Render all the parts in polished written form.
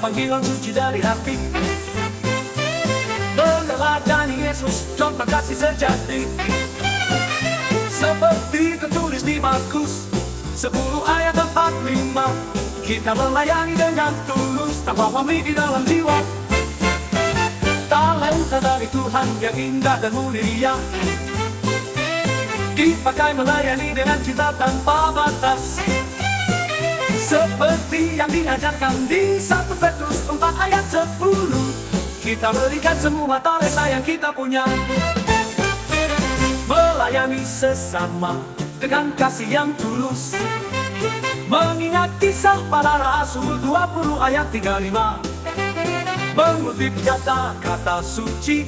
panggilan suci dari hati. Meneladani Yesus, contoh kasih sejati. Seperti tertulis di Markus 10 ayat 45, kita melayani dengan tulus tanpa pamrih di dalam jiwa. Talenta dari Tuhan yang indah dan mulia, dipakai melayani dengan cinta tanpa batas. Seperti yang diajarkan di 1 Petrus 4 ayat 10, kita berikan semua talenta yang kita punya. Melayani sesama dengan kasih yang tulus, mengingat kisah para rasul 20 ayat 35, mengutip kata-kata suci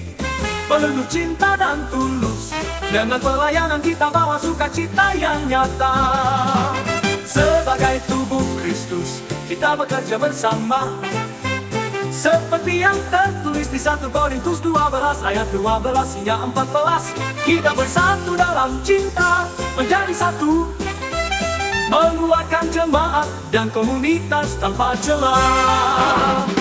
penuh cinta dan tulus. Dengan pelayanan kita bawa sukacita yang nyata. Sebagai tubuh Kristus, kita bekerja bersama, seperti yang tertulis di 1 Korintus 12 ayat 12 hingga 14. Kita bersatu dalam cinta, menjadi satu, menguatkan jemaat dan komunitas tanpa celah.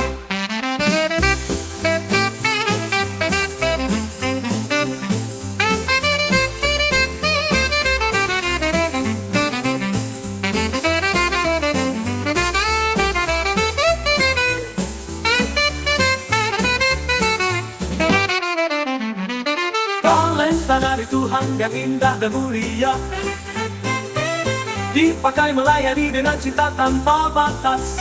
Dari Tuhan yang indah dan mulia, dipakai melayani dengan cinta tanpa batas.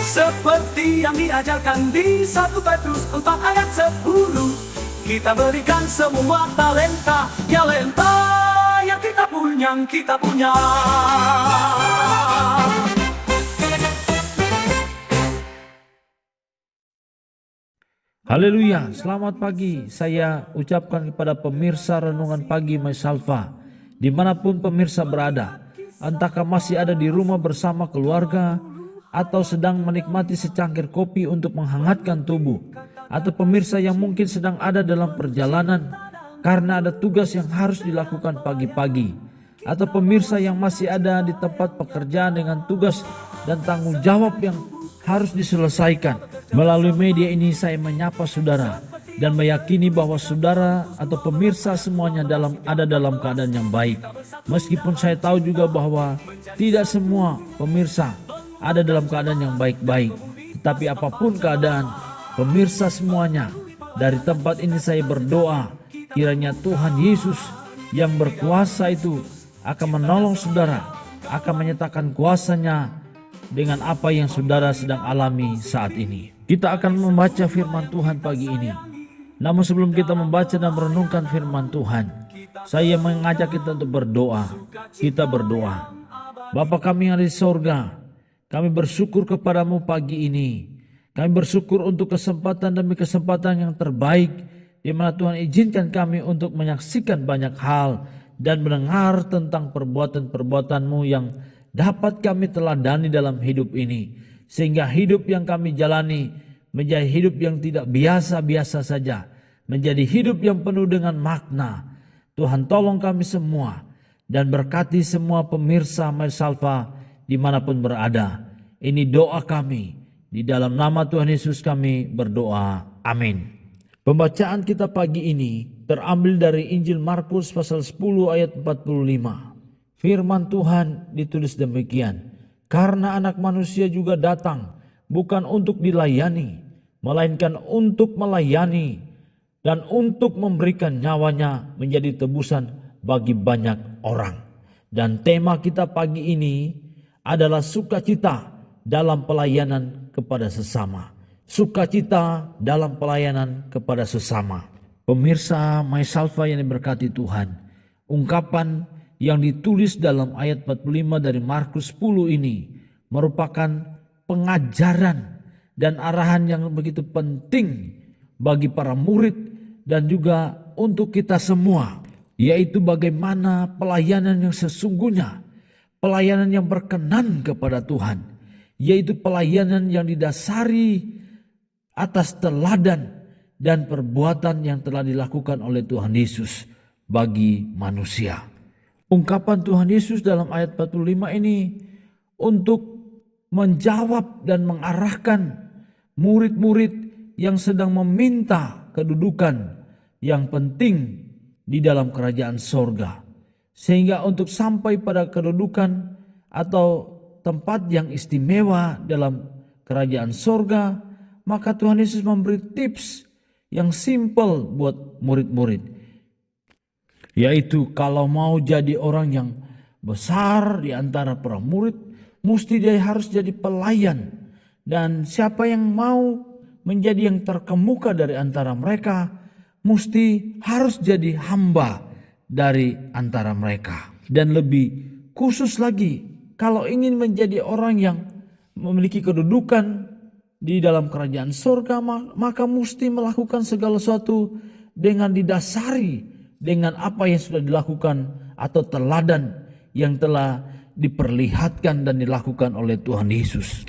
Seperti yang diajarkan di 1 Petrus 4 ayat 10, kita berikan semua talenta yang kita punya. Haleluya, selamat pagi. Saya ucapkan kepada pemirsa Renungan Pagi Mysalva, dimanapun pemirsa berada, entahkah masih ada di rumah bersama keluarga, atau sedang menikmati secangkir kopi untuk menghangatkan tubuh, atau pemirsa yang mungkin sedang ada dalam perjalanan karena ada tugas yang harus dilakukan pagi-pagi, atau pemirsa yang masih ada di tempat pekerjaan dengan tugas dan tanggung jawab yang harus diselesaikan. Melalui media ini saya menyapa saudara dan meyakini bahwa saudara atau pemirsa semuanya ada dalam keadaan yang baik. Meskipun saya tahu juga bahwa tidak semua pemirsa ada dalam keadaan yang baik-baik, tetapi apapun keadaan pemirsa semuanya, dari tempat ini saya berdoa kiranya Tuhan Yesus yang berkuasa itu akan menolong saudara, akan menyatakan kuasanya dengan apa yang saudara sedang alami saat ini. Kita akan membaca firman Tuhan pagi ini. Namun sebelum kita membaca dan merenungkan firman Tuhan, saya mengajak kita untuk berdoa. Kita berdoa. Bapa kami yang ada di sorga, kami bersyukur kepadamu pagi ini. Kami bersyukur untuk kesempatan demi kesempatan yang terbaik, di mana Tuhan izinkan kami untuk menyaksikan banyak hal dan mendengar tentang perbuatan-perbuatan-Mu yang dapat kami teladani dalam hidup ini, sehingga hidup yang kami jalani menjadi hidup yang tidak biasa-biasa saja, menjadi hidup yang penuh dengan makna. Tuhan tolong kami semua dan berkati semua pemirsa Mysalva dimanapun berada. Ini doa kami, di dalam nama Tuhan Yesus kami berdoa, amin. Pembacaan kita pagi ini terambil dari Injil Markus pasal 10 ayat 45. Firman Tuhan ditulis demikian, karena Anak Manusia juga datang bukan untuk dilayani, melainkan untuk melayani dan untuk memberikan nyawanya menjadi tebusan bagi banyak orang. Dan tema kita pagi ini adalah sukacita dalam pelayanan kepada sesama. Sukacita dalam pelayanan kepada sesama. Pemirsa Mysalva yang diberkati Tuhan, ungkapan yang ditulis dalam ayat 45 dari Markus 10 ini merupakan pengajaran dan arahan yang begitu penting bagi para murid dan juga untuk kita semua, yaitu bagaimana pelayanan yang sesungguhnya, pelayanan yang berkenan kepada Tuhan, yaitu pelayanan yang didasari atas teladan dan perbuatan yang telah dilakukan oleh Tuhan Yesus bagi manusia. Ungkapan Tuhan Yesus dalam ayat 45 ini untuk menjawab dan mengarahkan murid-murid yang sedang meminta kedudukan yang penting di dalam kerajaan sorga. Sehingga untuk sampai pada kedudukan atau tempat yang istimewa dalam kerajaan sorga, maka Tuhan Yesus memberi tips yang simple buat murid-murid. Yaitu kalau mau jadi orang yang besar di antara para murid, mesti dia harus jadi pelayan. Dan siapa yang mau menjadi yang terkemuka dari antara mereka, mesti harus jadi hamba dari antara mereka. Dan lebih khusus lagi, kalau ingin menjadi orang yang memiliki kedudukan di dalam kerajaan surga, maka mesti melakukan segala sesuatu dengan didasari dengan apa yang sudah dilakukan atau teladan yang telah diperlihatkan dan dilakukan oleh Tuhan Yesus.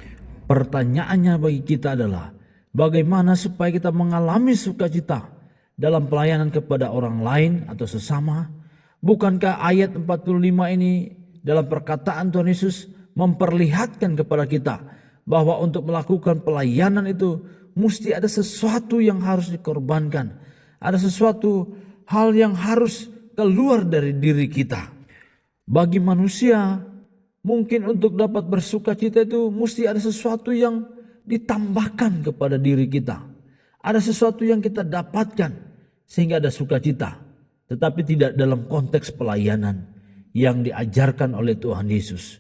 Pertanyaannya bagi kita adalah, bagaimana supaya kita mengalami sukacita dalam pelayanan kepada orang lain atau sesama? Bukankah ayat 45 ini dalam perkataan Tuhan Yesus memperlihatkan kepada kita bahwa untuk melakukan pelayanan itu mesti ada sesuatu yang harus dikorbankan. Ada sesuatu hal yang harus keluar dari diri kita. Bagi manusia, mungkin untuk dapat bersukacita itu mesti ada sesuatu yang ditambahkan kepada diri kita. Ada sesuatu yang kita dapatkan sehingga ada sukacita. Tetapi tidak dalam konteks pelayanan yang diajarkan oleh Tuhan Yesus.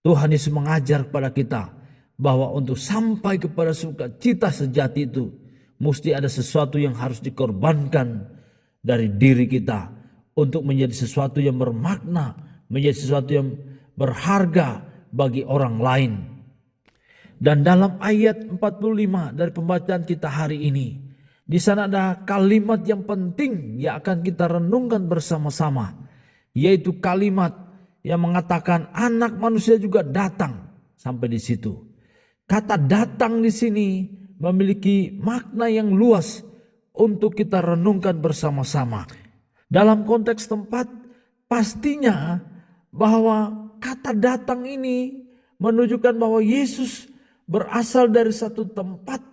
Tuhan Yesus mengajar kepada kita bahwa untuk sampai kepada sukacita sejati itu mesti ada sesuatu yang harus dikorbankan dari diri kita untuk menjadi sesuatu yang bermakna, menjadi sesuatu yang berharga bagi orang lain. Dan dalam ayat 45 dari pembacaan kita hari ini, di sana ada kalimat yang penting yang akan kita renungkan bersama-sama, yaitu kalimat yang mengatakan anak manusia juga datang. Sampai di situ. Kata datang di sini memiliki makna yang luas untuk kita renungkan bersama-sama. Dalam konteks tempat, pastinya bahwa kata datang ini menunjukkan bahwa Yesus berasal dari satu tempat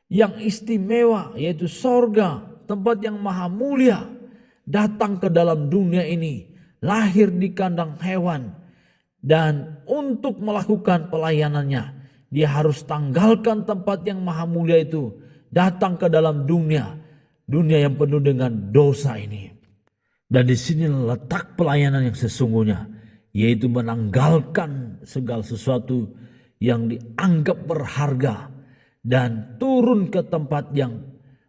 yang istimewa, yaitu sorga, tempat yang maha mulia, datang ke dalam dunia ini, lahir di kandang hewan, dan untuk melakukan pelayanannya, dia harus tanggalkan tempat yang maha mulia itu, datang ke dalam dunia yang penuh dengan dosa ini. Dan di sini letak pelayanan yang sesungguhnya, yaitu menanggalkan segala sesuatu yang dianggap berharga dan turun ke tempat yang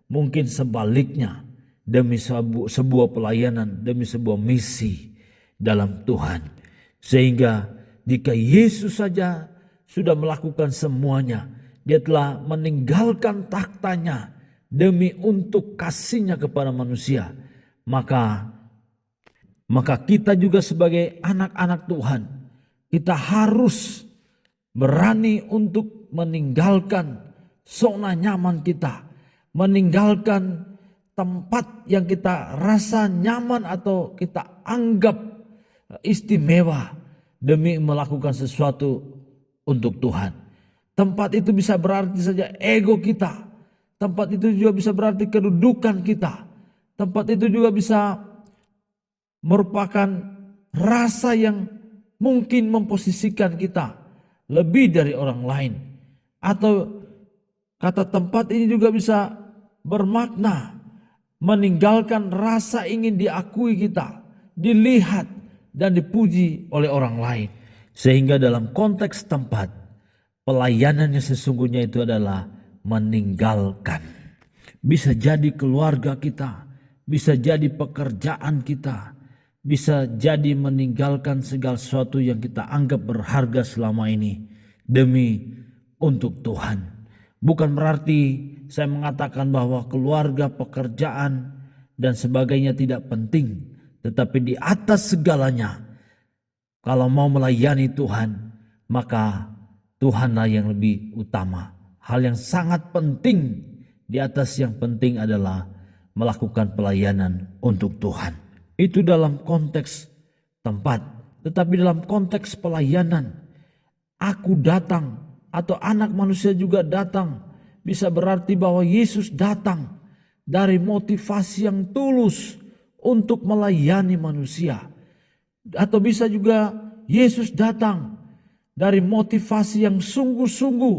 mungkin sebaliknya demi sebuah pelayanan, demi sebuah misi dalam Tuhan. Sehingga jika Yesus saja sudah melakukan semuanya, dia telah meninggalkan tahtanya demi untuk kasihnya kepada manusia, maka kita juga sebagai anak-anak Tuhan, kita harus berani untuk meninggalkan zona nyaman kita, meninggalkan tempat yang kita rasa nyaman atau kita anggap istimewa demi melakukan sesuatu untuk Tuhan. Tempat itu bisa berarti saja ego kita. Tempat itu juga bisa berarti kedudukan kita. Tempat itu juga bisa merupakan rasa yang mungkin memposisikan kita lebih dari orang lain. Atau kata tempat ini juga bisa bermakna meninggalkan rasa ingin diakui kita, dilihat dan dipuji oleh orang lain. Sehingga dalam konteks tempat, pelayanan yang sesungguhnya itu adalah meninggalkan. Bisa jadi keluarga kita, bisa jadi pekerjaan kita, bisa jadi meninggalkan segala sesuatu yang kita anggap berharga selama ini demi untuk Tuhan. Bukan berarti saya mengatakan bahwa keluarga, pekerjaan dan sebagainya tidak penting, tetapi di atas segalanya, kalau mau melayani Tuhan, maka Tuhanlah yang lebih utama. Hal yang sangat penting di atas yang penting adalah melakukan pelayanan untuk Tuhan. Itu dalam konteks tempat, tetapi dalam konteks pelayanan, aku datang atau anak manusia juga datang, bisa berarti bahwa Yesus datang dari motivasi yang tulus untuk melayani manusia. Atau bisa juga Yesus datang dari motivasi yang sungguh-sungguh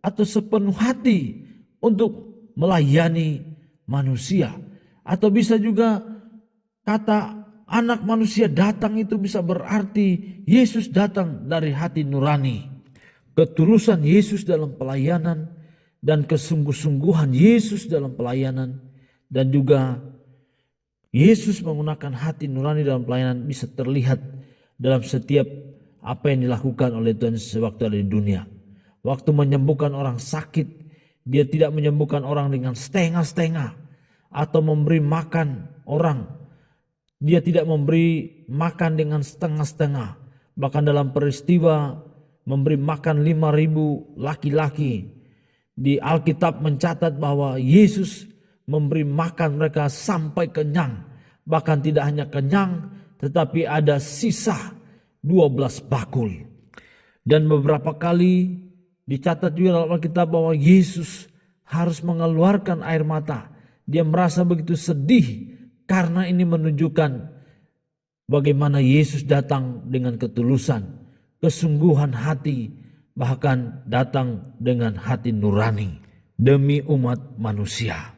atau sepenuh hati untuk melayani manusia. Atau bisa juga kata anak manusia datang itu bisa berarti Yesus datang dari hati nurani. Ketulusan Yesus dalam pelayanan dan kesungguh-sungguhan Yesus dalam pelayanan, dan juga Yesus menggunakan hati nurani dalam pelayanan bisa terlihat dalam setiap apa yang dilakukan oleh Tuhan sewaktu ada di dunia. Waktu menyembuhkan orang sakit, dia tidak menyembuhkan orang dengan setengah-setengah atau memberi makan orang. Dia tidak memberi makan dengan setengah-setengah. Bahkan dalam peristiwa memberi makan 5.000 laki-laki, di Alkitab mencatat bahwa Yesus memberi makan mereka sampai kenyang. Bahkan tidak hanya kenyang, tetapi ada sisa 12 bakul. Dan beberapa kali dicatat juga dalam Alkitab bahwa Yesus harus mengeluarkan air mata. Dia merasa begitu sedih karena ini menunjukkan bagaimana Yesus datang dengan ketulusan, kesungguhan hati, bahkan datang dengan hati nurani demi umat manusia.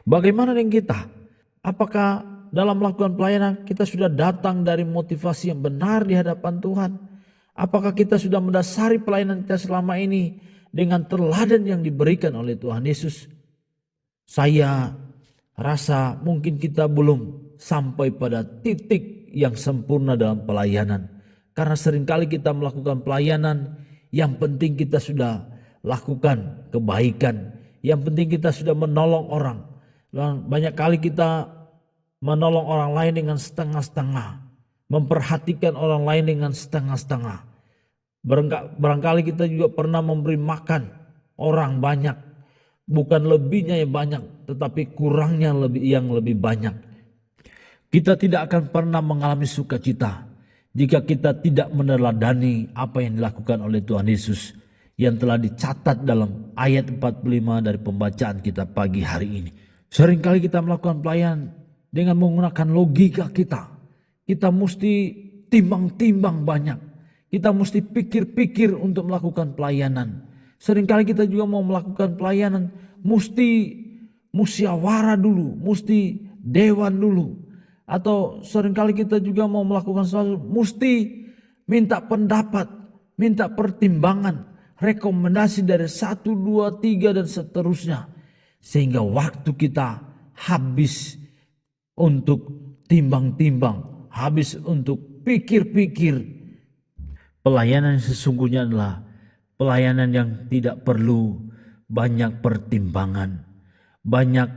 Bagaimana dengan kita? Apakah dalam melakukan pelayanan kita sudah datang dari motivasi yang benar di hadapan Tuhan? Apakah kita sudah mendasari pelayanan kita selama ini dengan teladan yang diberikan oleh Tuhan Yesus? Saya rasa mungkin kita belum sampai pada titik yang sempurna dalam pelayanan. Karena seringkali kita melakukan pelayanan, yang penting kita sudah lakukan kebaikan. Yang penting kita sudah menolong orang. Banyak kali kita menolong orang lain dengan setengah-setengah. Memperhatikan orang lain dengan setengah-setengah. Barangkali kita juga pernah memberi makan orang banyak. Bukan lebihnya yang banyak, tetapi kurangnya yang lebih banyak. Kita tidak akan pernah mengalami sukacita jika kita tidak meneladani apa yang dilakukan oleh Tuhan Yesus yang telah dicatat dalam ayat 45 dari pembacaan kita pagi hari ini. Seringkali kita melakukan pelayanan dengan menggunakan logika kita. Kita mesti timbang-timbang banyak. Kita mesti pikir-pikir untuk melakukan pelayanan. Seringkali kita juga mau melakukan pelayanan, mesti musyawarah dulu, mesti dewan dulu. Atau seringkali kita juga mau melakukan sesuatu, mesti minta pendapat, minta pertimbangan, rekomendasi dari 1, 2, 3 dan seterusnya. Sehingga waktu kita habis untuk timbang-timbang, habis untuk pikir-pikir. Pelayanan yang sesungguhnya adalah pelayanan yang tidak perlu banyak pertimbangan, banyak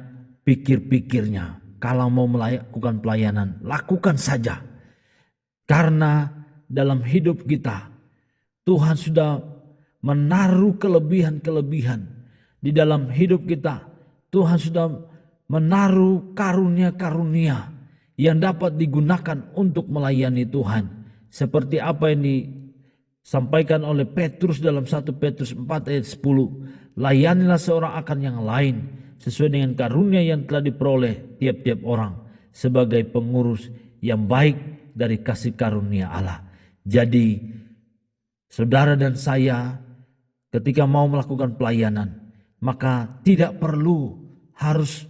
pikir-pikirnya. Kalau mau melakukan pelayanan, lakukan saja. Karena dalam hidup kita, Tuhan sudah menaruh kelebihan-kelebihan. Di dalam hidup kita, Tuhan sudah menaruh karunia-karunia yang dapat digunakan untuk melayani Tuhan. Seperti apa yang disampaikan oleh Petrus dalam 1 Petrus 4 ayat 10. Layanilah seorang akan yang lain sesuai dengan karunia yang telah diperoleh tiap-tiap orang sebagai pengurus yang baik dari kasih karunia Allah. Jadi saudara dan saya ketika mau melakukan pelayanan, maka tidak perlu harus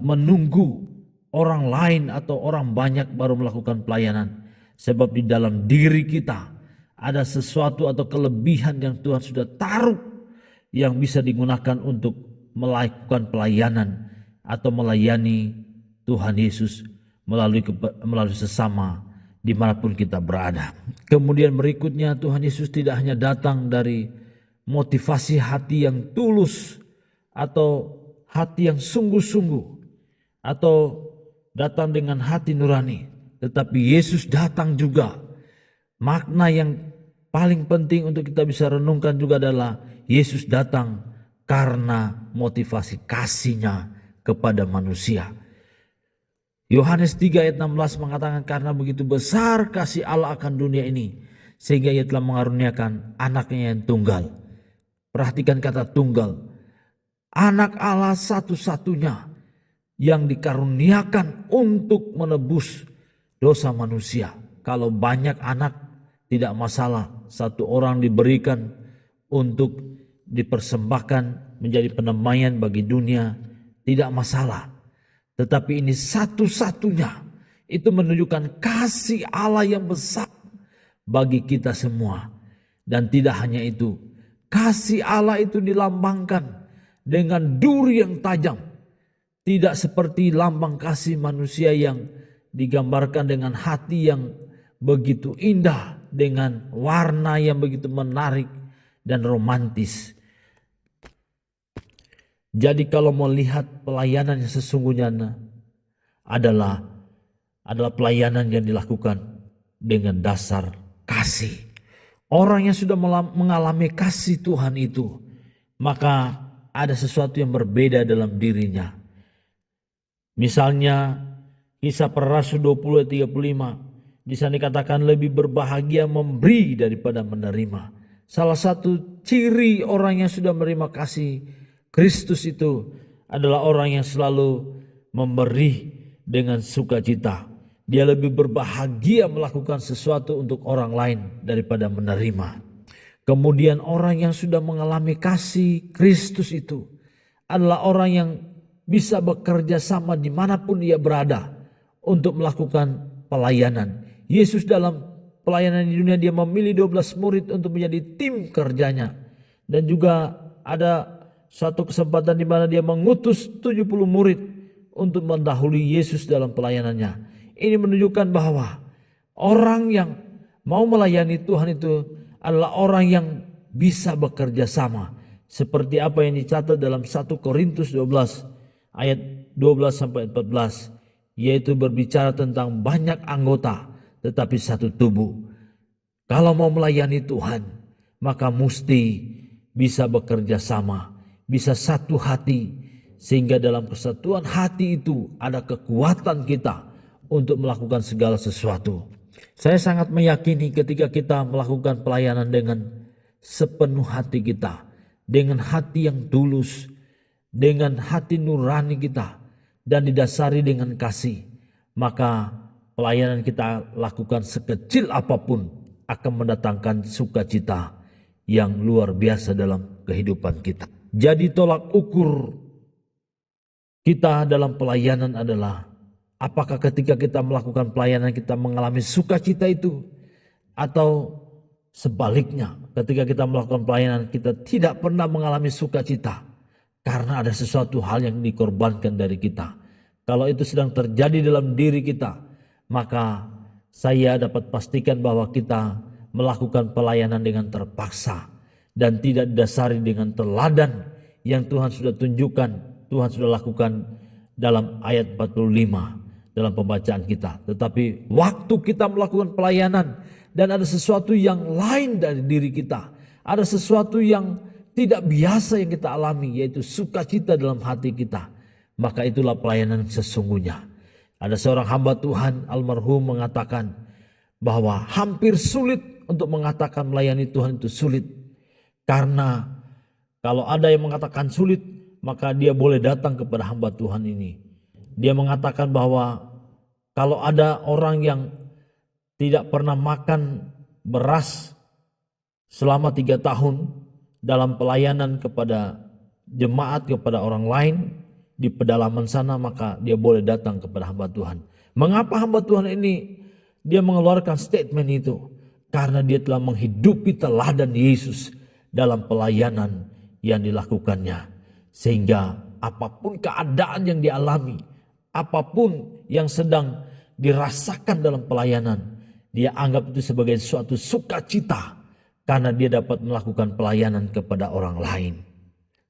menunggu orang lain atau orang banyak baru melakukan pelayanan. Sebab di dalam diri kita ada sesuatu atau kelebihan yang Tuhan sudah taruh yang bisa digunakan untuk melakukan pelayanan atau melayani Tuhan Yesus melalui sesama dimanapun kita berada. Kemudian berikutnya, Tuhan Yesus tidak hanya datang dari motivasi hati yang tulus atau hati yang sungguh-sungguh atau datang dengan hati nurani, tetapi Yesus datang juga. Makna yang paling penting untuk kita bisa renungkan juga adalah Yesus datang karena motivasi kasih-Nya kepada manusia. Yohanes 3 ayat 16 mengatakan, karena begitu besar kasih Allah akan dunia ini, sehingga ia telah mengaruniakan anaknya yang tunggal. Perhatikan kata tunggal. Anak Allah satu-satunya yang dikaruniakan untuk menebus dosa manusia. Kalau banyak anak tidak masalah, satu orang diberikan untuk dipersembahkan menjadi pendamaian bagi dunia, tidak masalah. Tetapi ini satu-satunya, itu menunjukkan kasih Allah yang besar bagi kita semua. Dan tidak hanya itu, kasih Allah itu dilambangkan dengan duri yang tajam. Tidak seperti lambang kasih manusia yang digambarkan dengan hati yang begitu indah, dengan warna yang begitu menarik dan romantis. Jadi kalau mau lihat pelayanan yang sesungguhnya adalah pelayanan yang dilakukan dengan dasar kasih. Orang yang sudah mengalami kasih Tuhan itu, maka ada sesuatu yang berbeda dalam dirinya. Misalnya Kisah Para Rasul 20 ayat 35, di sana dikatakan lebih berbahagia memberi daripada menerima. Salah satu ciri orang yang sudah menerima kasih Kristus itu adalah orang yang selalu memberi dengan sukacita. Dia lebih berbahagia melakukan sesuatu untuk orang lain daripada menerima. Kemudian orang yang sudah mengalami kasih Kristus itu adalah orang yang bisa bekerja sama dimanapun ia berada untuk melakukan pelayanan. Yesus dalam pelayanan di dunia dia memilih 12 murid untuk menjadi tim kerjanya. Dan juga ada suatu kesempatan di mana dia mengutus 70 murid untuk mendahului Yesus dalam pelayanannya. Ini menunjukkan bahwa orang yang mau melayani Tuhan itu adalah orang yang bisa bekerja sama. Seperti apa yang dicatat dalam 1 Korintus 12 ayat 12 sampai 14. Yaitu berbicara tentang banyak anggota tetapi satu tubuh. Kalau mau melayani Tuhan maka mesti bisa bekerja sama. Bisa satu hati, sehingga dalam persatuan hati itu ada kekuatan kita untuk melakukan segala sesuatu. Saya sangat meyakini ketika kita melakukan pelayanan dengan sepenuh hati kita, dengan hati yang tulus, dengan hati nurani kita, dan didasari dengan kasih, maka pelayanan kita lakukan sekecil apapun akan mendatangkan sukacita yang luar biasa dalam kehidupan kita. Jadi tolak ukur kita dalam pelayanan adalah apakah ketika kita melakukan pelayanan kita mengalami sukacita itu, atau sebaliknya ketika kita melakukan pelayanan kita tidak pernah mengalami sukacita karena ada sesuatu hal yang dikorbankan dari kita. Kalau itu sedang terjadi dalam diri kita, maka saya dapat pastikan bahwa kita melakukan pelayanan dengan terpaksa dan tidak didasari dengan teladan yang Tuhan sudah tunjukkan, Tuhan sudah lakukan dalam ayat 45 dalam pembacaan kita. Tetapi waktu kita melakukan pelayanan dan ada sesuatu yang lain dari diri kita, ada sesuatu yang tidak biasa yang kita alami, yaitu sukacita dalam hati kita, maka itulah pelayanan sesungguhnya. Ada seorang hamba Tuhan almarhum mengatakan bahwa hampir sulit untuk mengatakan melayani Tuhan itu sulit. Karena kalau ada yang mengatakan sulit, maka dia boleh datang kepada hamba Tuhan ini. Dia mengatakan bahwa kalau ada orang yang tidak pernah makan beras selama 3 tahun dalam pelayanan kepada jemaat, kepada orang lain di pedalaman sana, maka dia boleh datang kepada hamba Tuhan. Mengapa hamba Tuhan ini dia mengeluarkan statement itu? Karena dia telah menghidupi teladan Yesus dalam pelayanan yang dilakukannya. Sehingga apapun keadaan yang dialami, apapun yang sedang dirasakan dalam pelayanan, dia anggap itu sebagai suatu sukacita karena dia dapat melakukan pelayanan kepada orang lain.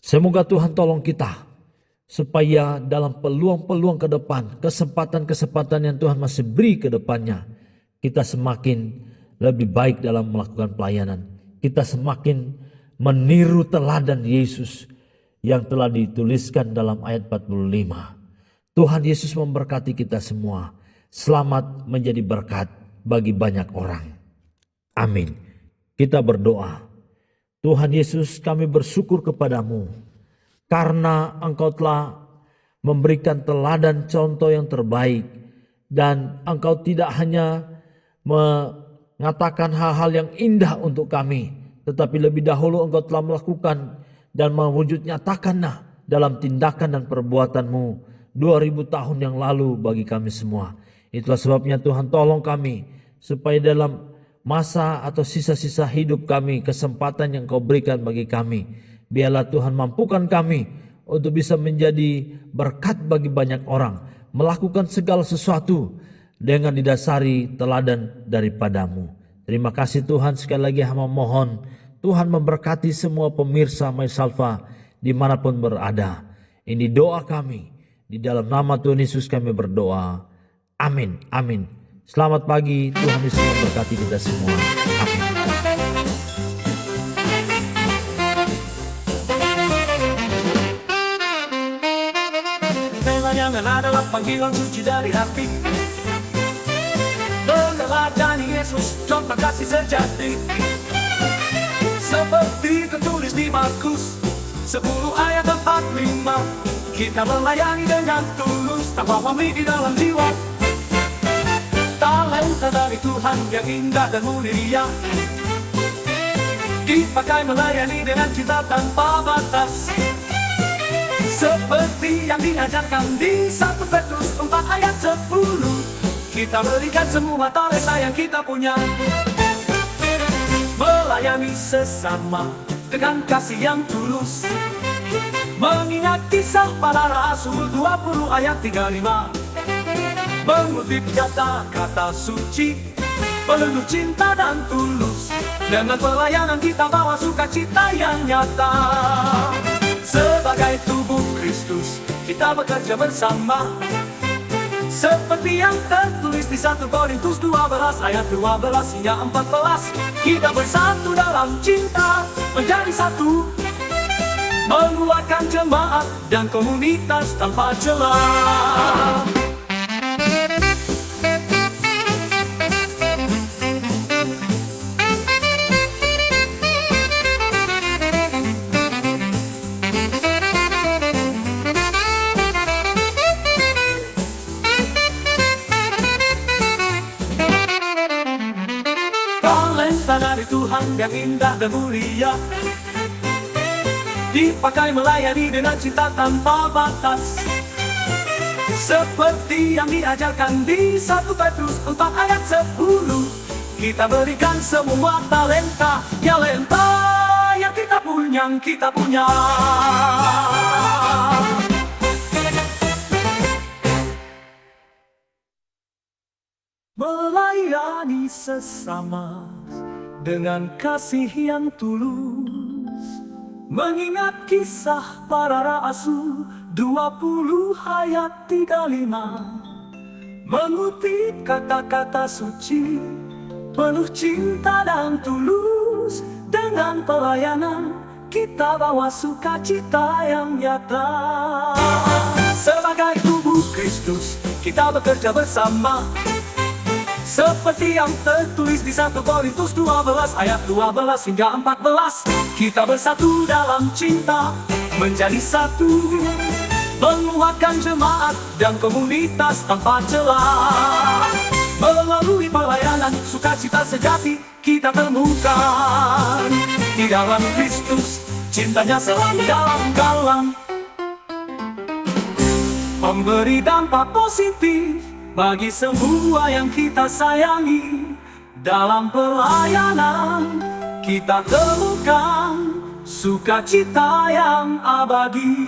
Semoga Tuhan tolong kita supaya dalam peluang-peluang ke depan, kesempatan-kesempatan yang Tuhan masih beri ke depannya, kita semakin lebih baik dalam melakukan pelayanan. Kita semakin meniru teladan Yesus yang telah dituliskan dalam ayat 45. Tuhan Yesus memberkati kita semua. Selamat menjadi berkat bagi banyak orang. Amin. Kita berdoa. Tuhan Yesus, kami bersyukur kepadamu karena Engkau telah memberikan teladan contoh yang terbaik, dan Engkau tidak hanya mengatakan hal-hal yang indah untuk kami, tetapi lebih dahulu Engkau telah melakukan dan mewujud nyatakannya dalam tindakan dan perbuatanmu 2000 tahun yang lalu bagi kami semua. Itulah sebabnya Tuhan, tolong kami supaya dalam masa atau sisa-sisa hidup kami, kesempatan yang Kau berikan bagi kami, biarlah Tuhan mampukan kami untuk bisa menjadi berkat bagi banyak orang, melakukan segala sesuatu dengan didasari teladan daripadamu. Terima kasih Tuhan, sekali lagi hamba mohon Tuhan memberkati semua pemirsa MySalva dimanapun berada. Ini doa kami, di dalam nama Tuhan Yesus kami berdoa. Amin, amin. Selamat pagi, Tuhan Yesus memberkati kita semua. Amin. Pelayangan adalah panggilan suci dari hati, meneladani Yesus, contoh kasih sejati. Seperti tertulis di Markus 10 ayat 45, kita melayani dengan tulus tanpa pamrih di dalam jiwa. Talenta dari Tuhan yang indah dan mulia dipakai melayani dengan cinta tanpa batas, seperti yang diajarkan di 1 Petrus 4 ayat 10. Kita berikan semua talenta yang kita punya, melayani sesama dengan kasih yang tulus, mengingat kisah para rasul 20 ayat 35, mengutip kata-kata suci penuh cinta dan tulus. Dengan pelayanan kita bawa sukacita yang nyata. Sebagai tubuh Kristus kita bekerja bersama, seperti yang tertulis di 1 Korintus 12 ayat 12 hingga 14. Kita bersatu dalam cinta, menjadi satu, menguatkan jemaat dan komunitas tanpa celah. Talenta dari Tuhan yang indah dan mulia dipakai melayani dengan cinta tanpa batas, seperti yang diajarkan di 1 Petrus 4 ayat 10. Kita berikan semua talenta yang kita punya. Melayani sesama dengan kasih yang tulus, mengingat kisah para rasul 20 ayat 35, mengutip kata-kata suci penuh cinta dan tulus. Dengan pelayanan kita bawa sukacita yang nyata. Sebagai tubuh Kristus kita bekerja bersama, seperti yang tertulis di 1 Korintus 12 ayat 12 hingga 14. Kita bersatu dalam cinta, menjadi satu, menguatkan jemaat dan komunitas tanpa celah. Melalui pelayanan sukacita sejati kita temukan di dalam Kristus, cintanya selalu dalam. Memberi dampak positif bagi semua yang kita sayangi. Dalam pelayanan kita temukan sukacita yang abadi.